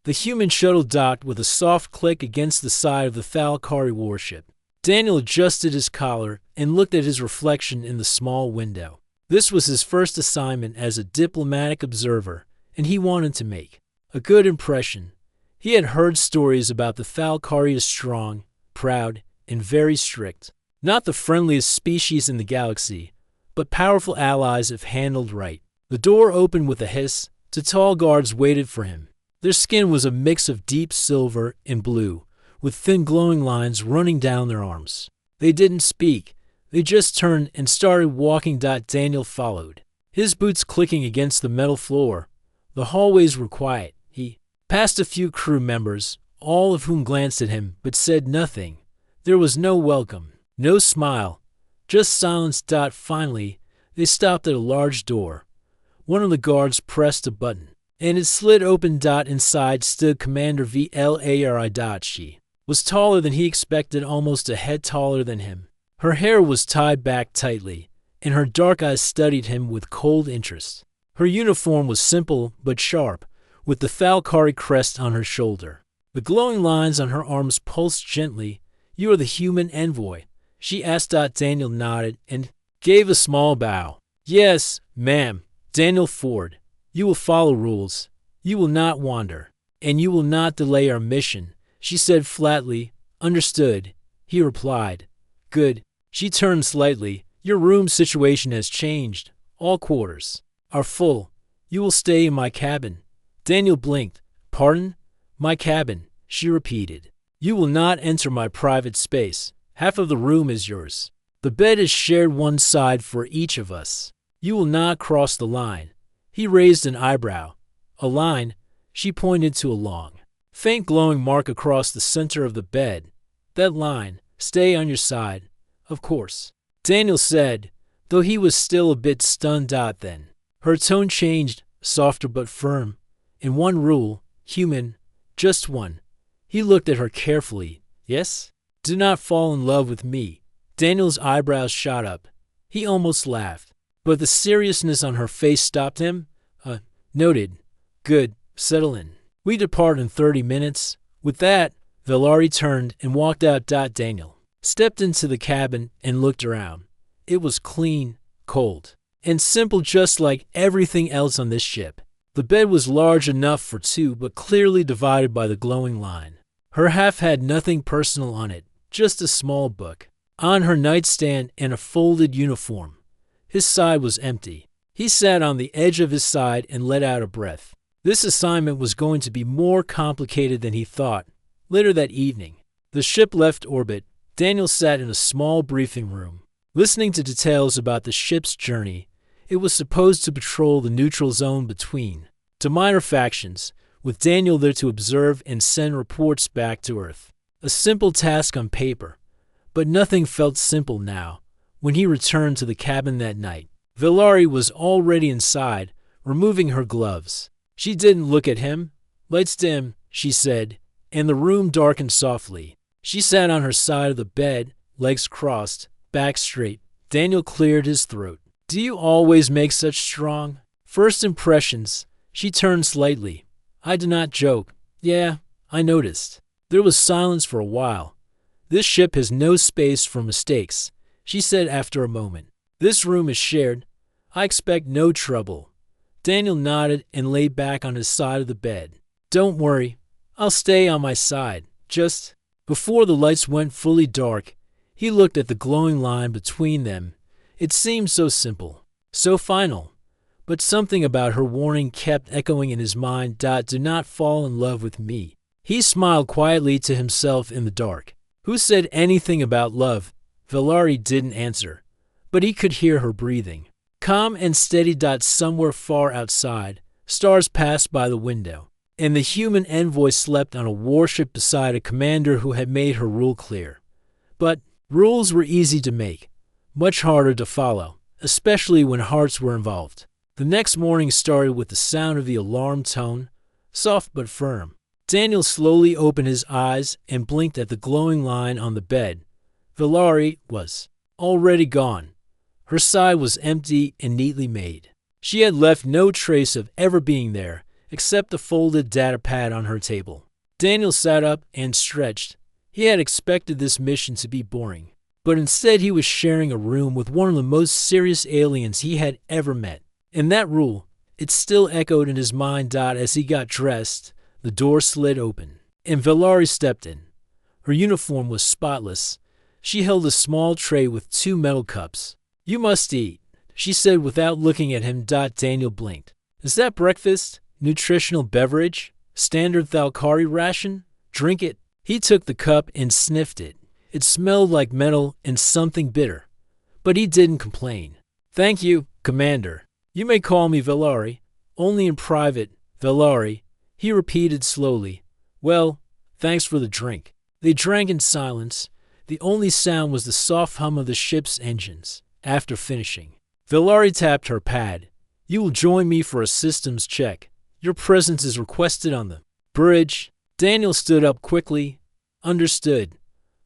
The human shuttle docked with a soft click against the side of the Thalkari warship. Daniel adjusted his collar and looked at his reflection in the small window. This was his first assignment as a diplomatic observer, and he wanted to make a good impression. He had heard stories about the Thalkari as strong, proud, and very strict. Not the friendliest species in the galaxy, but powerful allies if handled right. The door opened with a hiss. Two tall guards waited for him. Their skin was a mix of deep silver and blue, with thin glowing lines running down their arms. They didn't speak. They just turned and started walking. Daniel followed, his boots clicking against the metal floor. The hallways were quiet. He passed a few crew members, all of whom glanced at him but said nothing. There was no welcome, no smile, just silence. Finally, they stopped at a large door. One of the guards pressed a button, and it slid open. Inside stood Commander Vlari. She was taller than he expected, almost a head taller than him. Her hair was tied back tightly, and her dark eyes studied him with cold interest. Her uniform was simple but sharp, with the Thalkari crest on her shoulder. The glowing lines on her arms pulsed gently. "You are the human envoy?" she asked. Daniel nodded and gave a small bow. "Yes, ma'am. Daniel Ford. You will follow rules. You will not wander. And you will not delay our mission," she said flatly. "Understood," he replied. "Good." She turned slightly. "Your room situation has changed. All quarters are full. You will stay in my cabin." Daniel blinked. "Pardon?" "My cabin," she repeated. "You will not enter my private space. Half of the room is yours. The bed is shared one side for each of us. You will not cross the line." He raised an eyebrow. "A line?" She pointed to a long, faint glowing mark across the center of the bed. "That line. Stay on your side." "Of course," Daniel said, though he was still a bit stunned. Then her tone changed, softer but firm. "And one rule, human, just one." He looked at her carefully. "Yes? Do not fall in love with me." Daniel's eyebrows shot up. He almost laughed, but the seriousness on her face stopped him. Noted. "Good. Settle in. We depart in 30 minutes. With that, Vlari turned and walked out. Daniel stepped into the cabin and looked around. It was clean, cold, and simple, just like everything else on this ship. The bed was large enough for two, but clearly divided by the glowing line. Her half had nothing personal on it, just a small book on her nightstand and a folded uniform. His side was empty. He sat on the edge of his side and let out a breath. This assignment was going to be more complicated than he thought. Later that evening, the ship left orbit. Daniel sat in a small briefing room, listening to details about the ship's journey. It was supposed to patrol the neutral zone between two minor factions, with Daniel there to observe and send reports back to Earth. A simple task on paper, but nothing felt simple now. When he returned to the cabin that night, Vlari was already inside, removing her gloves. She didn't look at him. "Lights dim," she said, and the room darkened softly. She sat on her side of the bed, legs crossed, back straight. Daniel cleared his throat. "Do you always make such strong first impressions?" She turned slightly. "I do not joke. Yeah, I noticed." There was silence for a while. "This ship has no space for mistakes," she said after a moment. "This room is shared. I expect no trouble." Daniel nodded and lay back on his side of the bed. "Don't worry. I'll stay on my side. Just..." Before the lights went fully dark, he looked at the glowing line between them. It seemed so simple, so final. But something about her warning kept echoing in his mind. "Do not fall in love with me." He smiled quietly to himself in the dark. Who said anything about love? Vlari didn't answer, but he could hear her breathing. Calm and steady. Somewhere far outside, stars passed by the window, and the human envoy slept on a warship beside a commander who had made her rule clear. But rules were easy to make, much harder to follow, especially when hearts were involved. The next morning started with the sound of the alarm tone, soft but firm. Daniel slowly opened his eyes and blinked at the glowing line on the bed. Vlari was already gone. Her side was empty and neatly made. She had left no trace of ever being there, except the folded data pad on her table. Daniel sat up and stretched. He had expected this mission to be boring, but instead he was sharing a room with one of the most serious aliens he had ever met. And that rule, it still echoed in his mind. As he got dressed, the door slid open, and Valari stepped in. Her uniform was spotless. She held a small tray with 2 metal cups. "You must eat," she said without looking at him. Daniel blinked. "Is that breakfast? Nutritional beverage? Standard Thalkari ration? Drink it." He took the cup and sniffed it. It smelled like metal and something bitter. But he didn't complain. "Thank you, Commander. You may call me Valari. Only in private, Valari," he repeated slowly. "Well, thanks for the drink." They drank in silence. The only sound was the soft hum of the ship's engines. After finishing, Valari tapped her pad. "You will join me for a systems check. Your presence is requested on the bridge." Daniel stood up quickly. Understood.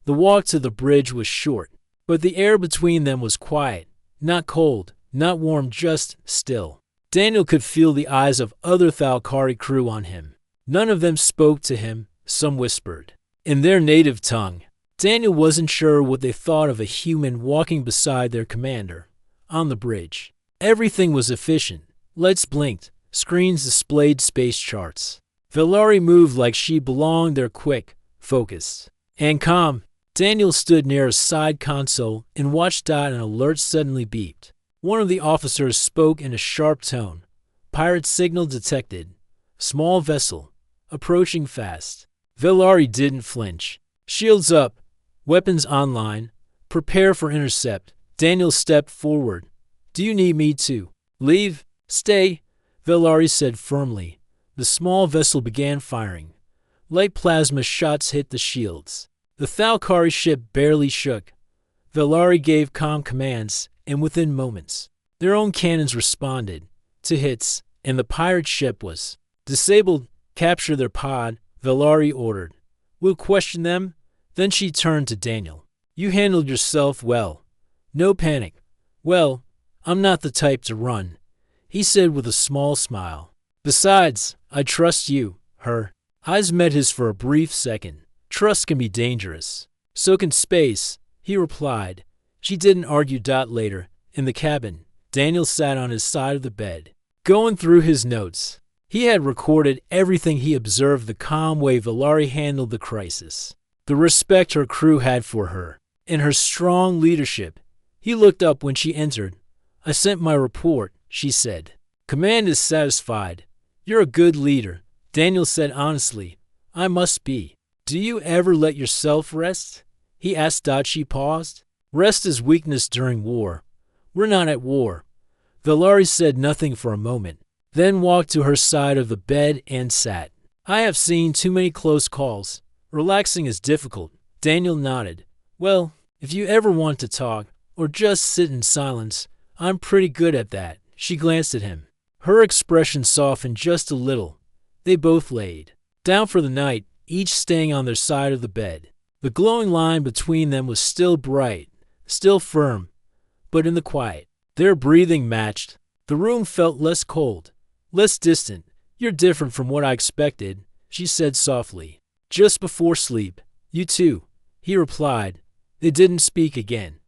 The walk to the bridge was short, but the air between them was quiet. Not cold, not warm, just still. Daniel could feel the eyes of other Thalkari crew on him. None of them spoke to him. Some whispered in their native tongue. Daniel wasn't sure what they thought of a human walking beside their commander on the bridge. Everything was efficient. Lights blinked. Screens displayed space charts. Valari moved like she belonged there, quick, focused, and calm. Daniel stood near a side console and watched. An alert suddenly beeped. One of the officers spoke in a sharp tone. "Pirate signal detected. Small vessel. Approaching fast." Valari didn't flinch. "Shields up. Weapons online. Prepare for intercept." Daniel stepped forward. "Do you need me to leave?" "Stay," Valari said firmly. The small vessel began firing. Light plasma shots hit the shields. The Thalkari ship barely shook. Valari gave calm commands, and within moments, their own cannons responded to hits, and the pirate ship was disabled. "Capture their pod," Valari ordered. "We'll question them." Then she turned to Daniel. "You handled yourself well. No panic." "Well, I'm not the type to run," he said with a small smile. "Besides, I trust you." Her eyes met his for a brief second. "Trust can be dangerous. So can space," he replied. She didn't argue. Later, in the cabin, Daniel sat on his side of the bed, going through his notes. He had recorded everything he observed: the calm way Valari handled the crisis, the respect her crew had for her, and her strong leadership. He looked up when she entered. "I sent my report," she said. "Command is satisfied. You're a good leader," Daniel said honestly. "I must be." "Do you ever let yourself rest?" he asked. She paused. "Rest is weakness during war. We're not at war." Valari said nothing for a moment, then walked to her side of the bed and sat. "I have seen too many close calls. Relaxing is difficult." Daniel nodded. "Well, if you ever want to talk, or just sit in silence, I'm pretty good at that." She glanced at him. Her expression softened just a little. They both laid down for the night, each staying on their side of the bed. The glowing line between them was still bright, still firm, but in the quiet, their breathing matched. The room felt less cold, less distant. "You're different from what I expected," she said softly. "Just before sleep." "You too," he replied. They didn't speak again.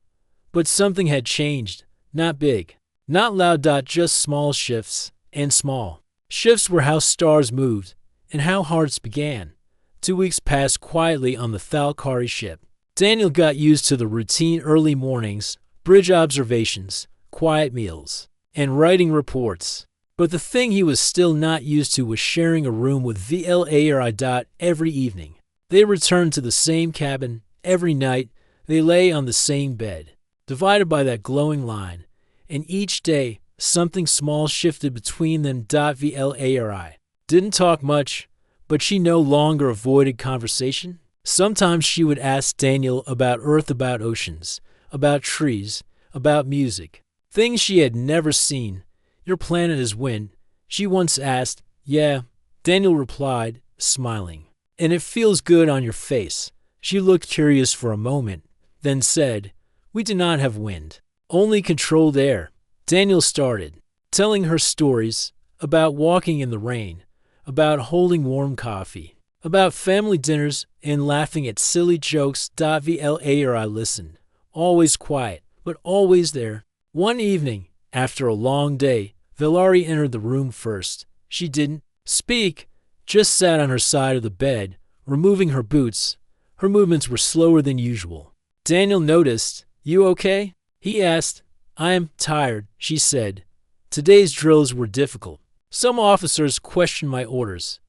But something had changed. Not big, not loud. Just small shifts, and small shifts were how stars moved and how hearts began. 2 weeks passed quietly on the Thalkari ship. Daniel got used to the routine: early mornings, bridge observations, quiet meals, and writing reports. But the thing he was still not used to was sharing a room with Valari. Every evening, they returned to the same cabin. Every night, they lay on the same bed, divided by that glowing line. And each day, something small shifted between them. Valari didn't talk much, but she no longer avoided conversation. Sometimes she would ask Daniel about Earth, about oceans, about trees, about music, things she had never seen. "Your planet is wind," she once asked. "Yeah," Daniel replied, smiling. "And it feels good on your face." She looked curious for a moment, then said, "We do not have wind, only controlled air." Daniel started telling her stories about walking in the rain, about holding warm coffee, about family dinners and laughing at silly jokes. VLA I listened, always quiet, but always there. One evening, after a long day, Valari entered the room first. She didn't speak, just sat on her side of the bed, removing her boots. Her movements were slower than usual. Daniel noticed. "You okay?" he asked. "I am tired," she said. "Today's drills were difficult. Some officers question my orders."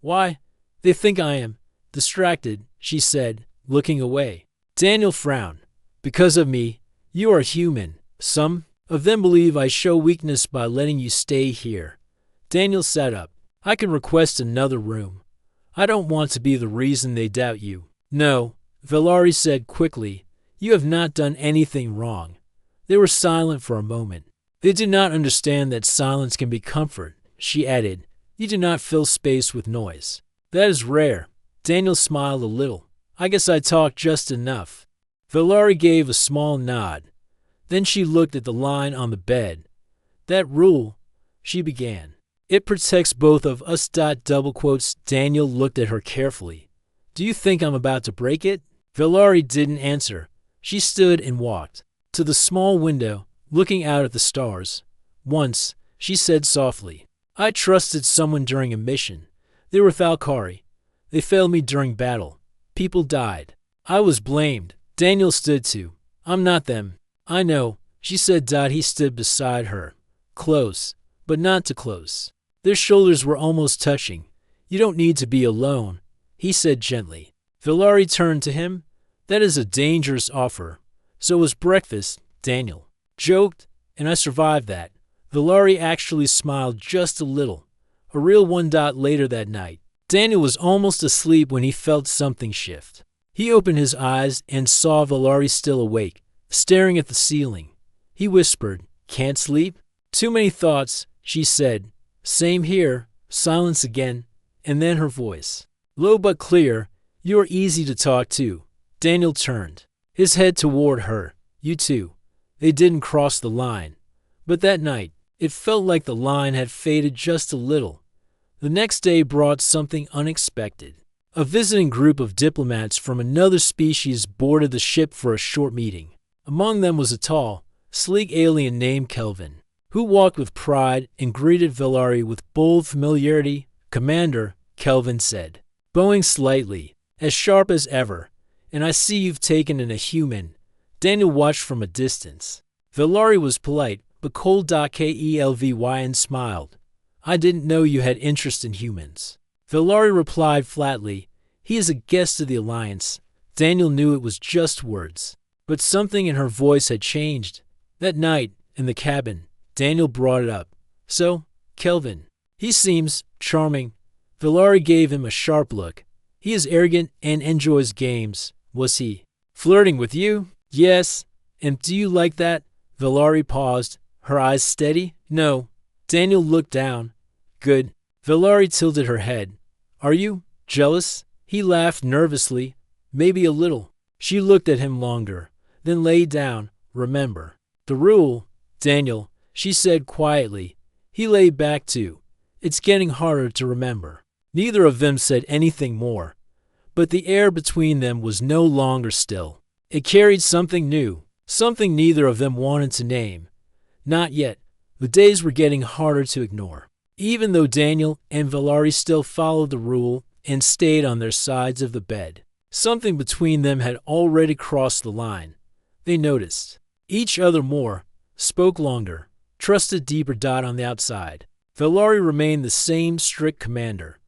"Why?" "They think I am distracted," she said, looking away. Daniel frowned. "Because of me. You are human. Some of them believe I show weakness by letting you stay here." Daniel sat up. "I can request another room. I don't want to be the reason they doubt you." "No," Valari said quickly. "You have not done anything wrong." They were silent for a moment. "They do not understand that silence can be comfort," she added. "You do not fill space with noise." "That is rare." Daniel smiled a little. "I guess I talk just enough." Valari gave a small nod. Then she looked at the line on the bed. "That rule," she began. "It protects both of us." Daniel looked at her carefully. "Do you think I'm about to break it?" Valari didn't answer. She stood and walked to the small window, looking out at the stars. "Once," she said softly, "I trusted someone during a mission. They were Thalkari. They failed me during battle. People died. I was blamed." Daniel stood too. "I'm not them." "I know," she said. He stood beside her, close, but not too close. Their shoulders were almost touching. "You don't need to be alone," he said gently. Valari turned to him. "That is a dangerous offer." "So was breakfast," Daniel joked, "and I survived that." Valari actually smiled just a little. A real one. Later that night, Daniel was almost asleep when he felt something shift. He opened his eyes and saw Valari still awake, staring at the ceiling. He whispered, "Can't sleep?" "Too many thoughts," she said. "Same here." Silence again, and then her voice, low but clear. "You are easy to talk to." Daniel turned his head toward her. "You too." They didn't cross the line. But that night, it felt like the line had faded just a little. The next day brought something unexpected. A visiting group of diplomats from another species boarded the ship for a short meeting. Among them was a tall, sleek alien named Kelvin, who walked with pride and greeted Valari with bold familiarity. "Commander," Kelvin said, bowing slightly, "as sharp as ever. And I see you've taken in a human." Daniel watched from a distance. Valari was polite, but cold. Kelvin smiled. "I didn't know you had interest in humans." Valari replied flatly, "He is a guest of the Alliance." Daniel knew it was just words, but something in her voice had changed. That night, in the cabin, Daniel brought it up. "So, Kelvin, he seems charming." Valari gave him a sharp look. "He is arrogant and enjoys games." "Was he flirting with you?" "Yes." "And do you like that?" Valari paused, her eyes steady. "No." Daniel looked down. "Good." Valari tilted her head. "Are you jealous?" He laughed nervously. "Maybe a little." She looked at him longer, then lay down. "Remember the rule, Daniel," she said quietly. He lay back too. "It's getting harder to remember." Neither of them said anything more, but the air between them was no longer still. It carried something new, something neither of them wanted to name. Not yet. The days were getting harder to ignore. Even though Daniel and Valari still followed the rule and stayed on their sides of the bed, something between them had already crossed the line. They noticed each other more, spoke longer, trusted deeper. On the outside, Valari remained the same strict commander,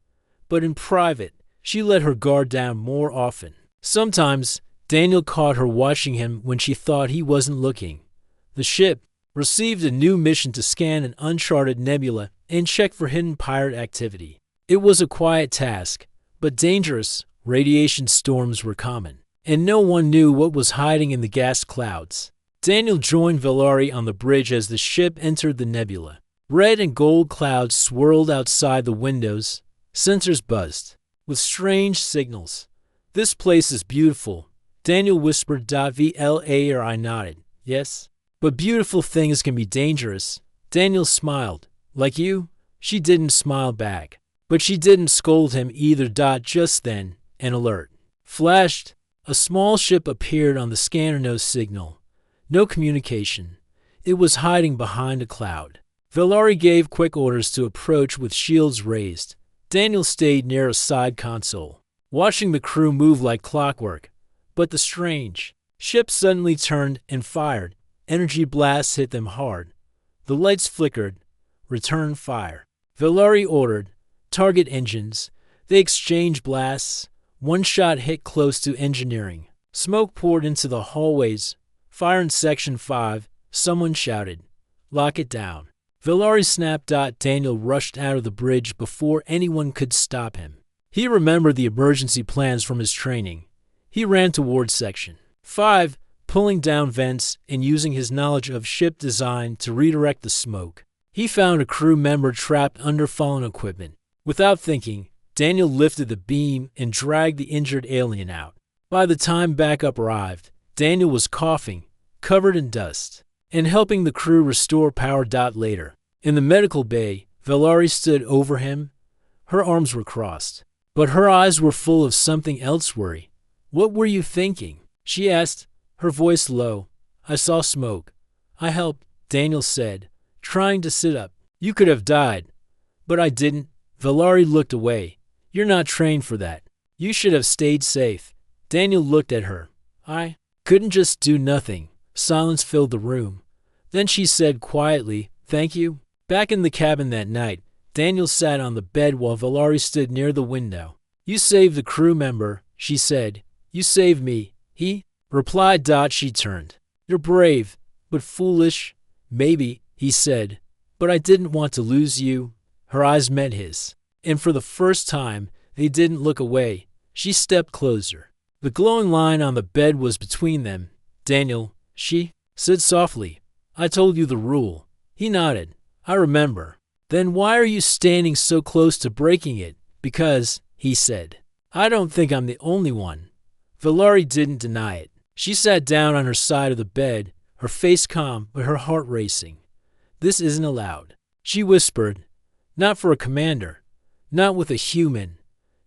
but in private, she let her guard down more often. Sometimes, Daniel caught her watching him when she thought he wasn't looking. The ship received a new mission to scan an uncharted nebula and check for hidden pirate activity. It was a quiet task, but dangerous. Radiation storms were common, and no one knew what was hiding in the gas clouds. Daniel joined Valari on the bridge as the ship entered the nebula. Red and gold clouds swirled outside the windows. Sensors buzzed with strange signals. "This place is beautiful," Daniel whispered. I nodded. "Yes, but beautiful things can be dangerous." Daniel smiled. "Like you?" She didn't smile back, But she didn't scold him either. Just then, an alert flashed. A small ship appeared on the scanner. No signal, no communication. It was hiding behind a cloud. Valari gave quick orders to approach with shields raised. Daniel stayed near a side console, watching the crew move like clockwork. But the strange ship suddenly turned and fired. Energy blasts hit them hard. The lights flickered. Return fire. Valari ordered, target engines. They exchanged blasts. One shot hit close to engineering. Smoke poured into the hallways. Fire in Section 5. Someone shouted, "Lock it down." Valari snapped. Daniel rushed out of the bridge before anyone could stop him. He remembered the emergency plans from his training. He ran towards Section 5, pulling down vents and using his knowledge of ship design to redirect the smoke. He found a crew member trapped under fallen equipment. Without thinking, Daniel lifted the beam and dragged the injured alien out. By the time backup arrived, Daniel was coughing, covered in dust, and helping the crew restore power. Later, in the medical bay, Valari stood over him. Her arms were crossed, but her eyes were full of something else. Worry. "What were you thinking?" she asked, her voice low. "I saw smoke. I helped," Daniel said, trying to sit up. "You could have died, but I didn't." Valari looked away. "You're not trained for that. You should have stayed safe." Daniel looked at her. "I couldn't just do nothing." Silence filled the room. Then she said quietly, "Thank you." Back in the cabin that night, Daniel sat on the bed while Valari stood near the window. "You saved the crew member," she said. "You saved me," he replied. She turned. "You're brave, but foolish." "Maybe," he said, "but I didn't want to lose you." Her eyes met his, and for the first time, they didn't look away. She stepped closer. The glowing line on the bed was between them. "Daniel," she said softly, "I told you the rule." He nodded. "I remember." "Then why are you standing so close to breaking it?" "Because," he said, "I don't think I'm the only one." Valari didn't deny it. She sat down on her side of the bed, her face calm but her heart racing. "This isn't allowed," she whispered. "Not for a commander. Not with a human."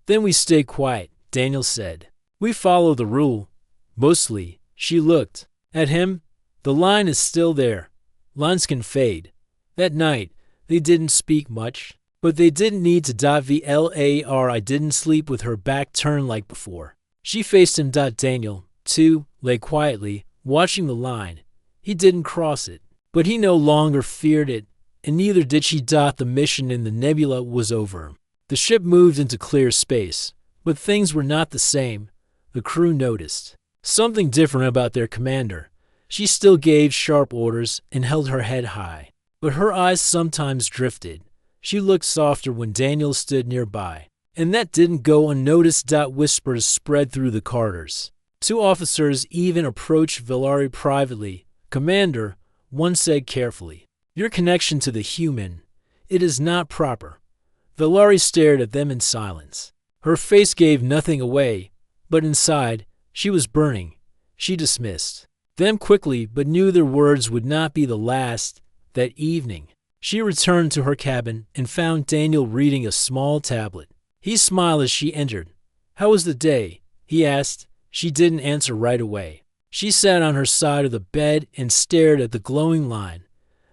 "Then we stay quiet," Daniel said. "We follow the rule. Mostly." She looked at him. "The line is still there. Lines can fade." That night, they didn't speak much, but they didn't need to. Valari didn't sleep with her back turned like before. She faced him. Daniel, too, lay quietly, watching the line. He didn't cross it, but he no longer feared it, and neither did she. The mission in the nebula was over. The ship moved into clear space, but things were not the same. The crew noticed something different about their commander. She still gave sharp orders and held her head high, but her eyes sometimes drifted. She looked softer when Daniel stood nearby, and that didn't go unnoticed. Whispers spread through the corridors. Two officers even approached Valari privately. "Commander," one said carefully, "your connection to the human, it is not proper." Valari stared at them in silence. Her face gave nothing away, but inside, she was burning. She dismissed them quickly, but knew their words would not be the last. That evening, she returned to her cabin and found Daniel reading a small tablet. He smiled as she entered. "How was the day?" he asked. She didn't answer right away. She sat on her side of the bed and stared at the glowing line.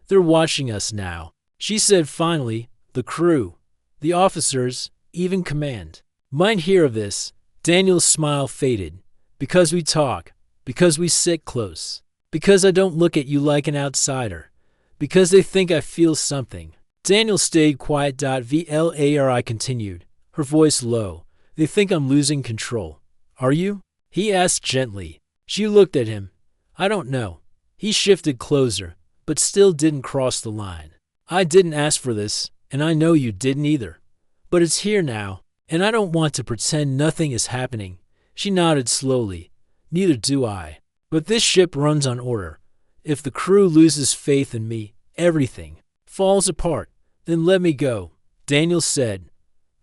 "They're watching us now," she said finally. "The crew, the officers, even command, might hear of this." Daniel's smile faded. "Because we talk, because we sit close, because I don't look at you like an outsider, because they think I feel something." Daniel stayed quiet. Valari continued, her voice low. "They think I'm losing control. Are you?" he asked gently. She looked at him. "I don't know." He shifted closer, but still didn't cross the line. "I didn't ask for this, and I know you didn't either. But it's here now, and I don't want to pretend nothing is happening." She nodded slowly. "Neither do I. But this ship runs on order. If the crew loses faith in me, everything falls apart. Then let me go," Daniel said.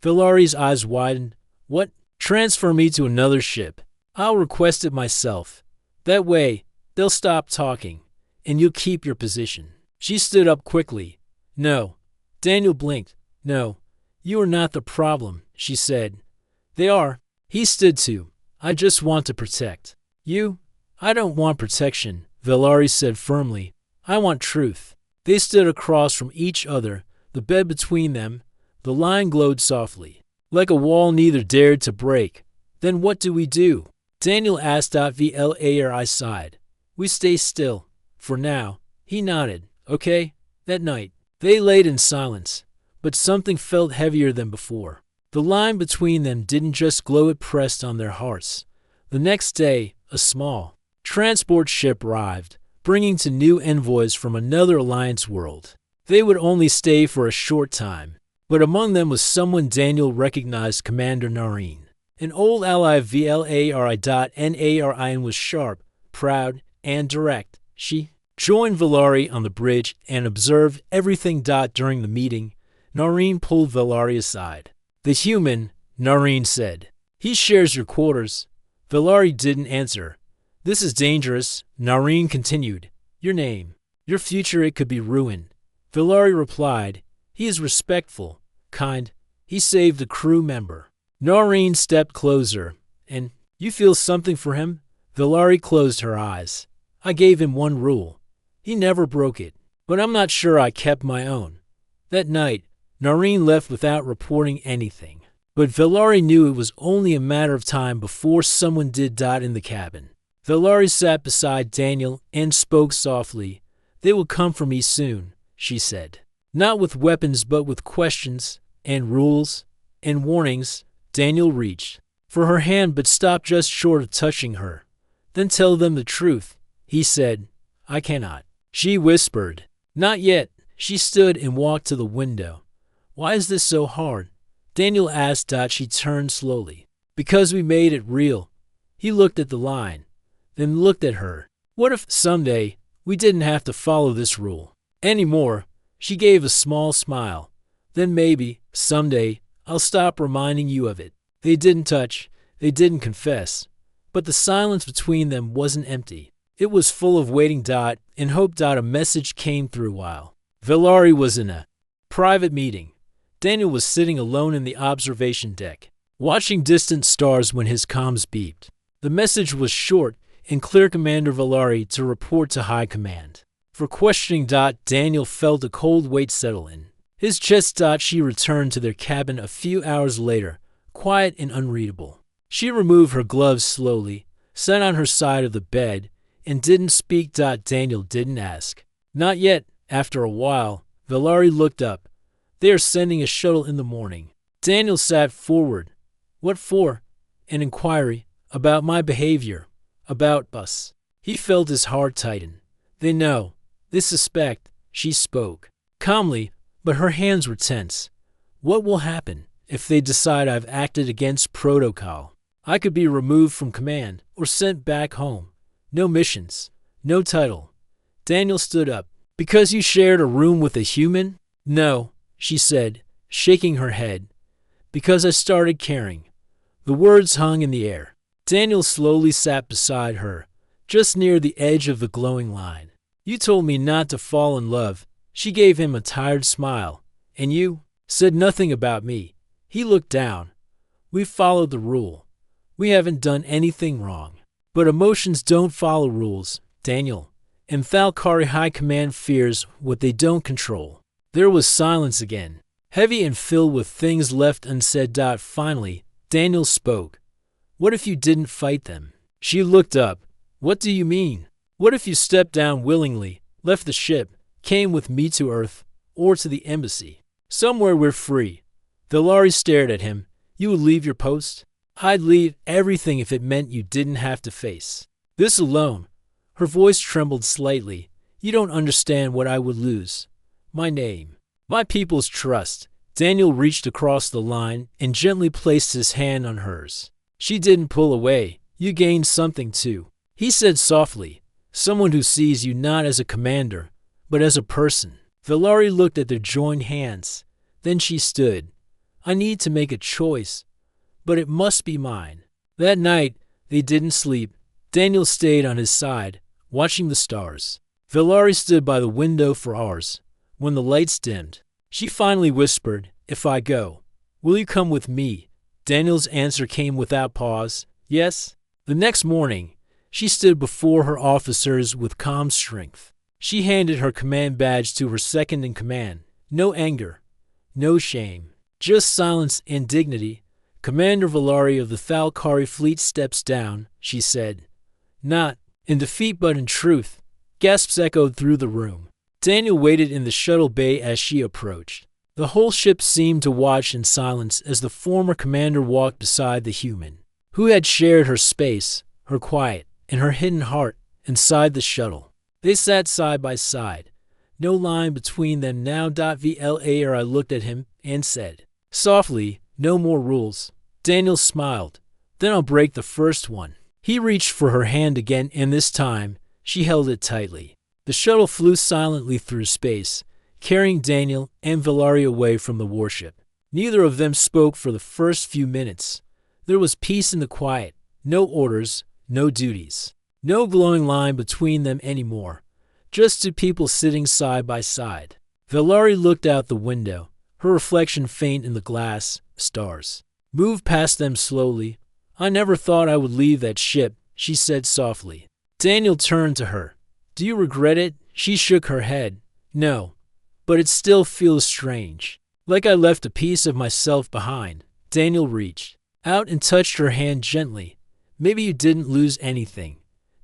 Valari's eyes widened. "What? Transfer me to another ship? I'll request it myself. That way, they'll stop talking, and you'll keep your position." She stood up quickly. "No." Daniel blinked. "No." You are not the problem, she said. They are. He stood to. I just want to protect. You? I don't want protection, Valari said firmly. I want truth. They stood across from each other, the bed between them. The line glowed softly, like a wall neither dared to break. Then what do we do? Daniel asked. Valari sighed. We stay still. For now. He nodded. Okay. That night, they laid in silence, but something felt heavier than before. The line between them didn't just glow, it pressed on their hearts. The next day, a small transport ship arrived, bringing two new envoys from another Alliance world. They would only stay for a short time, but among them was someone Daniel recognized: Commander Narine. An old ally of Valari. Narin was sharp, proud, and direct. She joined Valari on the bridge and observed everything. During the meeting, Narine pulled Valari aside. The human, Narine said. He shares your quarters. Valari didn't answer. This is dangerous, Narine continued. Your name, your future, it could be ruined. Valari replied. He is respectful, kind. He saved a crew member. Narine stepped closer. And you feel something for him? Valari closed her eyes. I gave him one rule. He never broke it, but I'm not sure I kept my own. That night, Narine left without reporting anything. But Valari knew it was only a matter of time before someone did. In the cabin, Valari sat beside Daniel and spoke softly. They will come for me soon, she said. Not with weapons, but with questions, and rules, and warnings. Daniel reached for her hand but stopped just short of touching her. Then tell them the truth, he said. I cannot. She whispered. Not yet. She stood and walked to the window. Why is this so hard? Daniel asked. She turned slowly. Because we made it real. He looked at the line, then looked at her. What if someday we didn't have to follow this rule anymore? She gave a small smile. Then maybe, someday, I'll stop reminding you of it. They didn't touch, they didn't confess, but the silence between them wasn't empty. It was full of waiting. And hope. A message came through while Valari was in a private meeting. Daniel was sitting alone in the observation deck, watching distant stars when his comms beeped. The message was short and clear: Commander Valari to report to High Command. For questioning. Daniel felt a cold weight settle in his chest. She returned to their cabin a few hours later, quiet and unreadable. She removed her gloves slowly, sat on her side of the bed, and didn't speak. Daniel didn't ask. Not yet. After a while, Valari looked up. They are sending a shuttle in the morning. Daniel sat forward. What for? An inquiry. About my behavior. About us. He felt his heart tighten. They know. They suspect. She spoke calmly, but her hands were tense. What will happen if they decide I've acted against protocol? I could be removed from command or sent back home. No missions. No title. Daniel stood up. Because you shared a room with a human? No, she said, shaking her head. Because I started caring. The words hung in the air. Daniel slowly sat beside her, just near the edge of the glowing line. You told me not to fall in love. She gave him a tired smile. And you said nothing about me. He looked down. We followed the rule. We haven't done anything wrong. But emotions don't follow rules, Daniel. And Thalkari High Command fears what they don't control. There was silence again, heavy and filled with things left unsaid. Finally, Daniel spoke. What if you didn't fight them? She looked up. What do you mean? What if you stepped down willingly, left the ship, came with me to Earth, or to the embassy? Somewhere we're free. Valari stared at him. You would leave your post? I'd leave everything if it meant you didn't have to face this alone. Her voice trembled slightly. You don't understand what I would lose. My name. My people's trust. Daniel reached across the line and gently placed his hand on hers. She didn't pull away. You gained something too, he said softly. Someone who sees you not as a commander, but as a person. Valari looked at their joined hands. Then she stood. I need to make a choice, but it must be mine. That night, they didn't sleep. Daniel stayed on his side, watching the stars. Valari stood by the window for hours. When the lights dimmed, she finally whispered, if I go, Will you come with me? Daniel's answer came without pause. Yes. The next morning, she stood before her officers with calm strength. She handed her command badge to her second-in-command. No anger, no shame, just silence and dignity. Commander Valari of the Thalkari fleet steps down, she said. Not in defeat but in truth. Gasps echoed through the room. Daniel waited in the shuttle bay as she approached. The whole ship seemed to watch in silence as the former commander walked beside the human, who had shared her space, her quiet, and her hidden heart inside the shuttle. They sat side by side. No line between them now. I looked at him and said, softly, no more rules. Daniel smiled. Then I'll break the first one. He reached for her hand again, and this time, she held it tightly. The shuttle flew silently through space, carrying Daniel and Valari away from the warship. Neither of them spoke for the first few minutes. There was peace in the quiet, no orders, no duties, no glowing line between them anymore, just two people sitting side by side. Valari looked out the window, her reflection faint in the glass. Stars moved past them slowly. I never thought I would leave that ship, she said softly. Daniel turned to her. Do you regret it? She shook her head. No, but it still feels strange. Like I left a piece of myself behind. Daniel reached out and touched her hand gently. Maybe you didn't lose anything.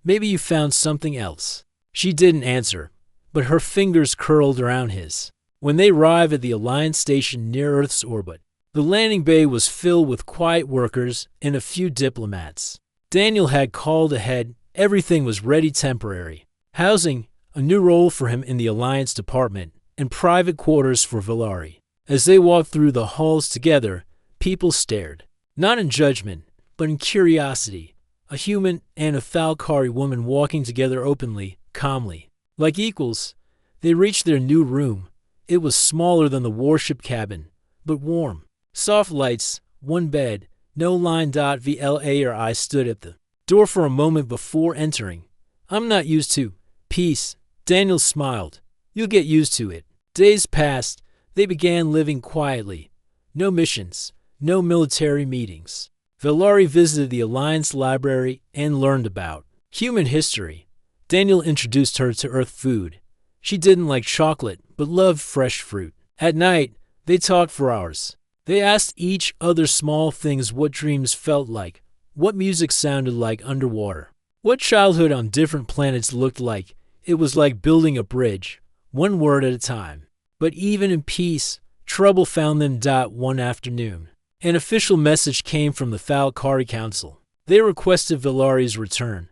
Maybe you found something else. She didn't answer, but her fingers curled around his. When they arrived at the Alliance station near Earth's orbit, the landing bay was filled with quiet workers and a few diplomats. Daniel had called ahead. Everything was ready. Temporary housing, a new role for him in the Alliance department, and private quarters for Valari. As they walked through the halls together, people stared, not in judgment, but in curiosity. A human and a Thalkari woman walking together openly, calmly. Like equals, they reached their new room. It was smaller than the warship cabin, but warm. Soft lights, one bed, no line. I stood at the door for a moment before entering. I'm not used to peace. Daniel smiled. You'll get used to it. Days passed. They began living quietly. No missions, no military meetings. Valari visited the Alliance library and learned about human history. Daniel introduced her to Earth food. She didn't like chocolate, but loved fresh fruit. At night, they talked for hours. They asked each other small things: what dreams felt like, what music sounded like underwater, what childhood on different planets looked like. It was like building a bridge, one word at a time. But even in peace, trouble found them. One afternoon, an official message came from the Thalkari Council. They requested Valari's return,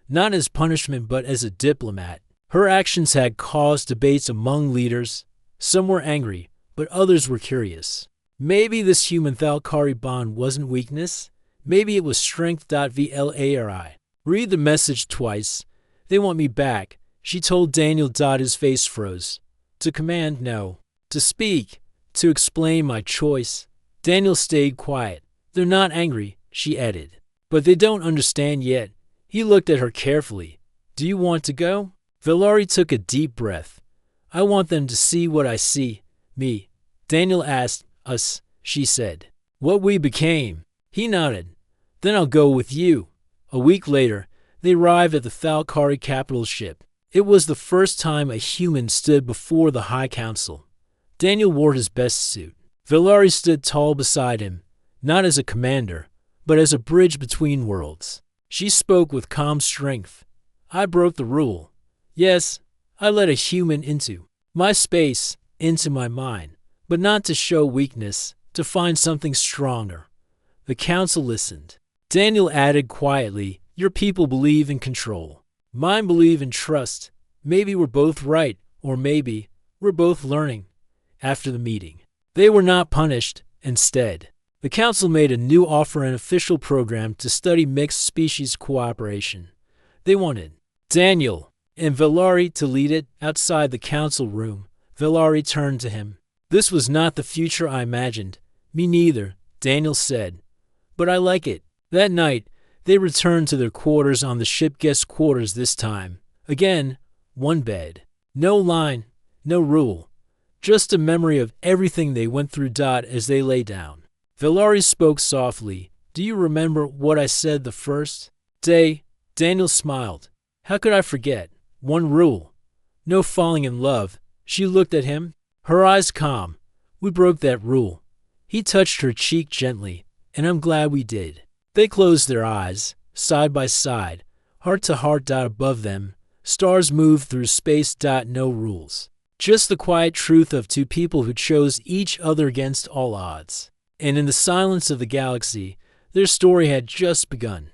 not as punishment but as a diplomat. Her actions had caused debates among leaders. Some were angry, but others were curious. Maybe this human-Thalkari bond wasn't weakness. Maybe it was strength. Valari. Read the message twice. They want me back, she told Daniel. His face froze. To command, no. To speak, to explain my choice. Daniel stayed quiet. They're not angry, she added. But they don't understand yet. He looked at her carefully. Do you want to go? Valari took a deep breath. I want them to see what I see. Me. Daniel asked. Us, she said. What we became. He nodded. Then I'll go with you. A week later, they arrived at the Thalkari capital ship. It was the first time a human stood before the High Council. Daniel wore his best suit. Valari stood tall beside him, not as a commander, but as a bridge between worlds. She spoke with calm strength. I broke the rule. Yes, I let a human into my space, into my mind, but not to show weakness, to find something stronger. The council listened. Daniel added quietly, your people believe in control. Mine believe in trust. Maybe we're both right, or maybe we're both learning. After the meeting, they were not punished. Instead, the council made a new offer, an official program to study mixed species cooperation. They wanted Daniel and Valari to lead it. Outside the council room, Valari turned to him. This was not the future I imagined. Me neither, Daniel said. But I like it. That night, they returned to their quarters on the ship, guest quarters this time. Again, one bed. No line, no rule. Just a memory of everything they went through. As they lay down, Velaris spoke softly. Do you remember what I said the first day? Daniel smiled. How could I forget? One rule. No falling in love. She looked at him, her eyes calm. We broke that rule. He touched her cheek gently, and I'm glad we did. They closed their eyes, side by side, heart to heart. Above them, stars moved through space. No rules. Just the quiet truth of two people who chose each other against all odds. And in the silence of the galaxy, their story had just begun.